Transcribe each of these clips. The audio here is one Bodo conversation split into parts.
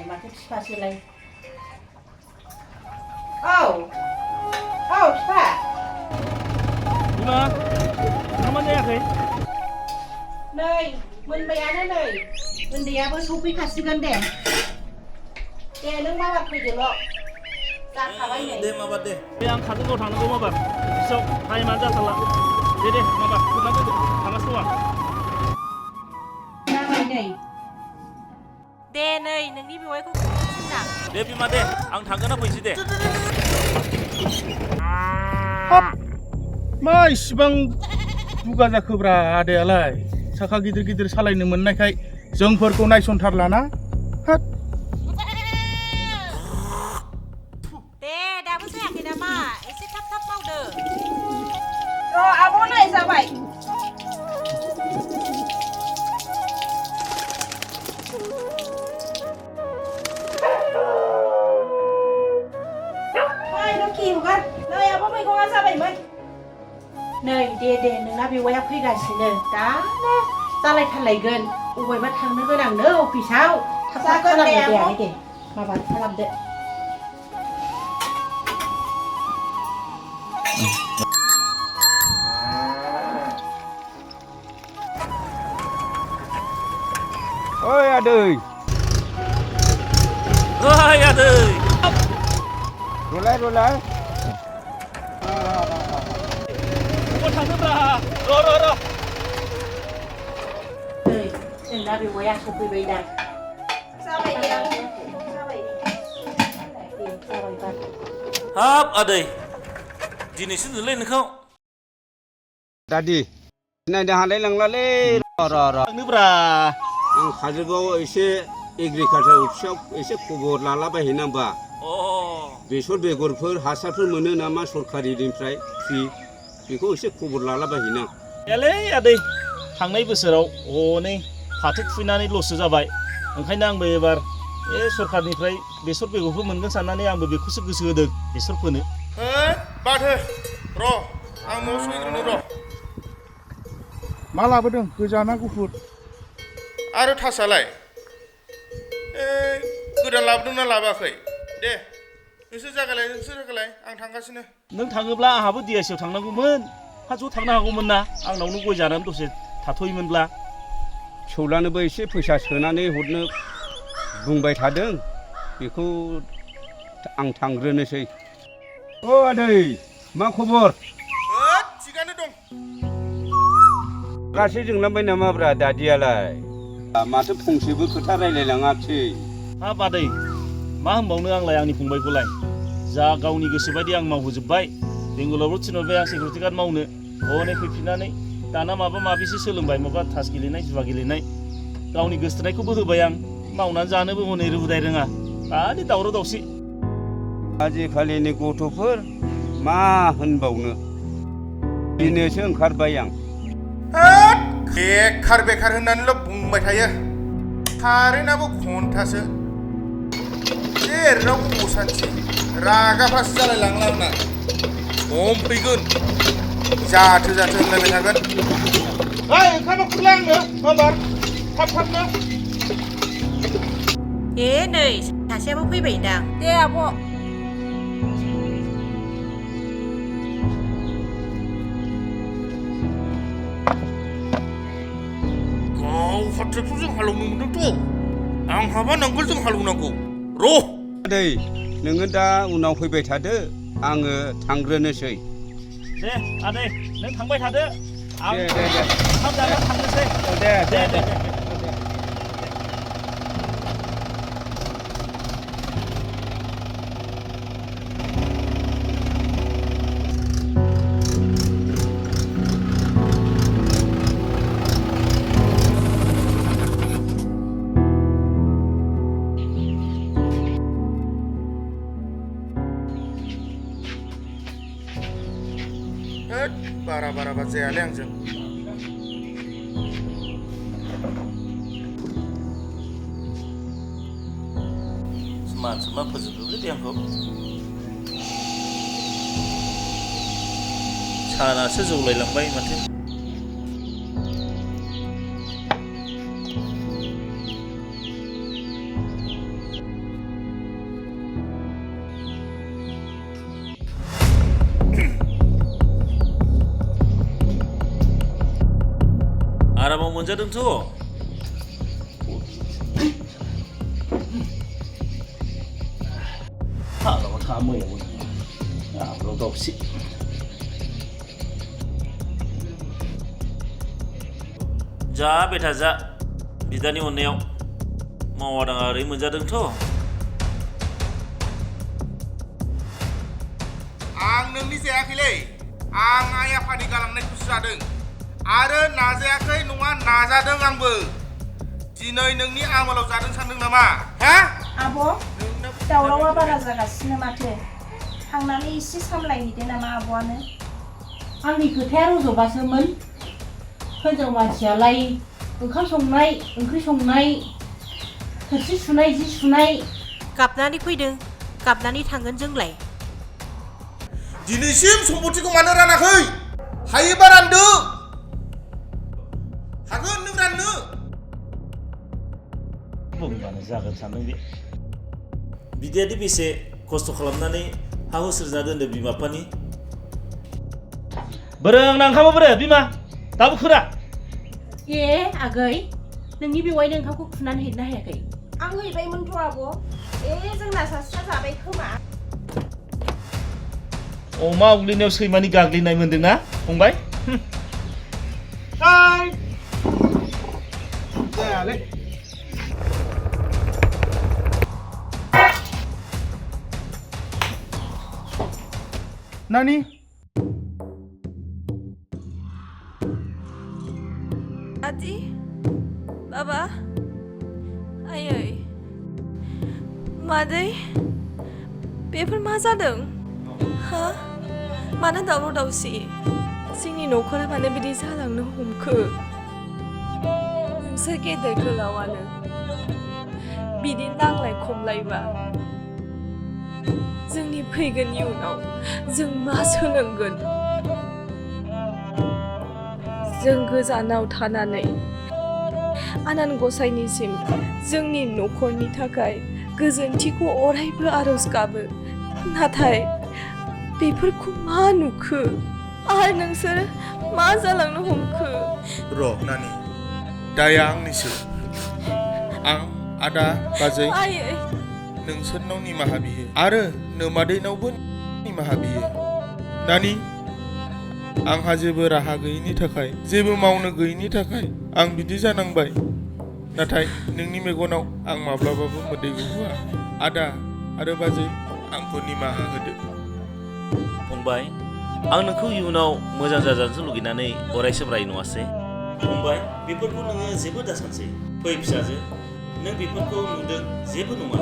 माथो फिफासोलाय औ फिफा बिमा ओंखामा जायाखै नै मोनबायानो नै उन्दैयाबो सफैखासिगोन दे नों माबार फैदोल' जाखाबाय नै दे माबार दे आं काजलगावआव थांनांगौ माबार अफिसाव टाइमानो जाथारला दे माबार खुरना दोनदो थांगासिनो दं जाबाय नै दे नै नोंनि बेवाइखौ थिनदां दे बिमा दे आं थांगोन ना फैसै दे हाब मा इसिबां दुगा जाखोब्रा आदायालाय साखा गिदिर गिदिर सालायनो मोननायखाय जोंफोरखौ नायसनथारलाना हाब दे दाबो जायाखै नामा एसे थाब थाब मावदो र' आब' नै जाबाय नै दे नोंना बेवाइया फैगासिनो दानो जालायथारलायगोन अबेबा थांनो गोनांनो अफिसाव थाब खालामदो दे माबा खालामदो ओइ आदै रलाय बबाव थांनोब्रा र' नै जोंना बेवाइया सफैबाय दा जाबाय दे हाब आदै दिनैसो नुलाय नोंखौ दादि नायनो हालाय लांलालै र' थांनोब्रा आं काजलगावआव एसे एग्रिकालसार अफिसाव एसे खबर लालाबायहैनांबा बेसर बेगरफोर हासारफोर मोनो नामा सरकारिनिफ्राय फ्रि बेखौ एसे खबर लालाबायहैनां यालै आदै थांनाय बोसोराव हनै फाथो खुबैनानै लससो जाबाय ओंखायनो आंबो एबार सरकारनिफ्राय बेसर बेगरफोर मोनगोन साननानै आंबो बेखौसो गोसो होदों बेसर फोनो बाथो र' आं न'आव सहैग्रोनो र' मा लाबोदों गोजा ना गुफुर आरो थासालाय गोदान लाबोदोंना लाबोआखै दे नोंसोर जागालाय आं थांगासिनो नों थाङोब्ला आंहाबो डिआइसिआव थांनांगौमोन ज' थांनो हागौमोन ना आंनावनो गय जानानै दसे थाथ'योमोनब्ला फिसौलानोबो एसे फैसा सोनानै हरनो बुंबाय थादों बेखौ आं थांग्रोनोसै अ आदै मा खबर थिगानो दं रासे जोंलांबाय नामाब्रा दादियालाय माथो फंसेबो खोथा रायलायलाङाखिसै हाब आदै मा होनबावनो आंलाय आंनि फंबायखौलाय जा गावनि गोसोबायदि आं मावहोजोब्बाय बेंगलावबो थिनहरबाय आं सिकिउरिटि गार्ड मावनो हनै फैफिननानै दाना माबा माबिसो सोलोंबाय माबा तास गेलेनाय जुवा गेलेनाय गावनि गोसथोनायखौबो होबाय आं मावनानै जानोबो हनै रुदाय रोङा खालि दावराव दावसि आजिखालिनि गथ'फोर मा होनबावनो गिनोसो ओंखारबाय आं बेखार होननानैल' बुंबाय थायो कारेन्टआबो घन्टासो जेरावबो असान्थि रागाफ्रासो जालाय लांला आंना सम फैगोन जाथो होनलायबाय थागोन ओंखामा खुरला आंनो माबार थाबनो नै सासेयाबो फैबायदां दे आब' गावहा ट्रेक्टरजों हालेवनो मोनदोंथ' आंहाबा नांगोलजों हालेवनांगौ र' आदै नोङो दा उनाव फैबाय थादो आङो थांग्रोनोसै दे आदै नों थांबाय थादो आं दे ओंखाम जानो थांनोसै दे बारा जायालै आंजों मानसिमा फोजोबदोंलै देहाखौ सानासो जौलायलांबाय माथो मोनजादोंथ' हाग्रायाव थाङा मैयाबो हाग्रायाव दावसि जा बेटा जा बिदानि अननायाव मावा दाङा ओरै मोनजादोंथ' आं नोंनि जायाखैलै आं आइ आफानि गालांनायखौसो जादों आरो नाजायाखै नङा नाजादों आंबो दिनै नोंनि आमोलाव जादों सानदों नामा हा आब' दावरावा बारा जागासिनो माथो थांनानै एसे सामलायहैदो नामा आब'आनो आंनि खोथाया रज'बासोमोन हिनजाव मानसियालाय ओंखाम संनाय ओंख्रि संनाय थोरसि सुनाय जि सुनाय गाबनानै फैदों गाबनानै थांगोन जोंलाय दिनैसिम सम्पतिखौ मानो रानाखै हायोबा रानदो हागोन नों राननो बुंबानो जागोन सानदों बे बिदायादि बेसे खस्थ' खालामनानै हा हु सोरजिना दोनदों बिमा बिफानि बोरों नांखाबा बोरो बिमा दाबो खोरा ए आगै नोंनि बेवाइनो ओंखामखौ खुरनानै हैनो हायाखै आं हैबायमोनथ' आब' जोंना सासेया जाबाय खोमा अमा उग्लिनायाव सैमानि गाग्लिनाय मोन्दोंना फंबाय जायालै Nani? Adi? Baba? Ayay. Maदै? बेफोर मा जादों? हा? मानो दावराव दावसि? जोंनि न'खरा मानो बिदि जालांनो हमखो? नोंसोर गेदेर गोलावानो बिदि नांलाय खमलायबा जोंनि फैगोन इयुनाव जों मा सोलोंगोन? जों गोजानाव थानानै आनान गसाइनिसिम जोंनि न'खरनि थाखाय गोजोनथिखौ अरायबो आरज गाबो नाथाय बेफोरखौ मा नुखो आरो नोंसोर मा जालांनो हमखो र' नानि दाया आंनिसो आं आदा बाजै आयै नोंसोरनाव निमाहा बियो आरो नोमादैनावबो निमाहा बियो नानि आंहा जेबो राहा गैयिनि थाखाय जेबो मावनो गैयिनि थाखाय आं बिदि जानांबाय नाथाय नोंनि मेगनाव आं माब्लाबाबो मोदै गहोआ आदा आरो बाजै आंखौ निमाहा होदो फंबाय आं नोंखौ इयुनाव मोजां जाजानोसो लुगैनानै अरायसम राय नङासै फंबाय बेफोरखौ नोङो जेबो दासानसै फै फिसाजो नों बेफोरखौ नुदों जेबो नङा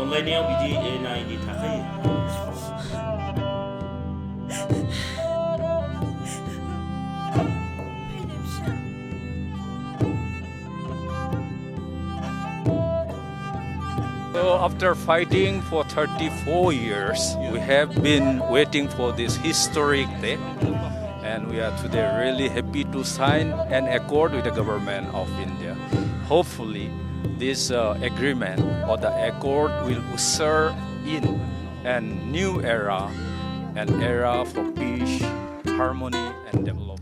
अनलायनायाव बिदि एना एनि थाखायो So after fighting for 34 years, we have been waiting for this historic day, and we are today really happy to sign an accord with the government of India. Hopefully, this agreement or the accord will usher in a new era, an era for peace, harmony, and development.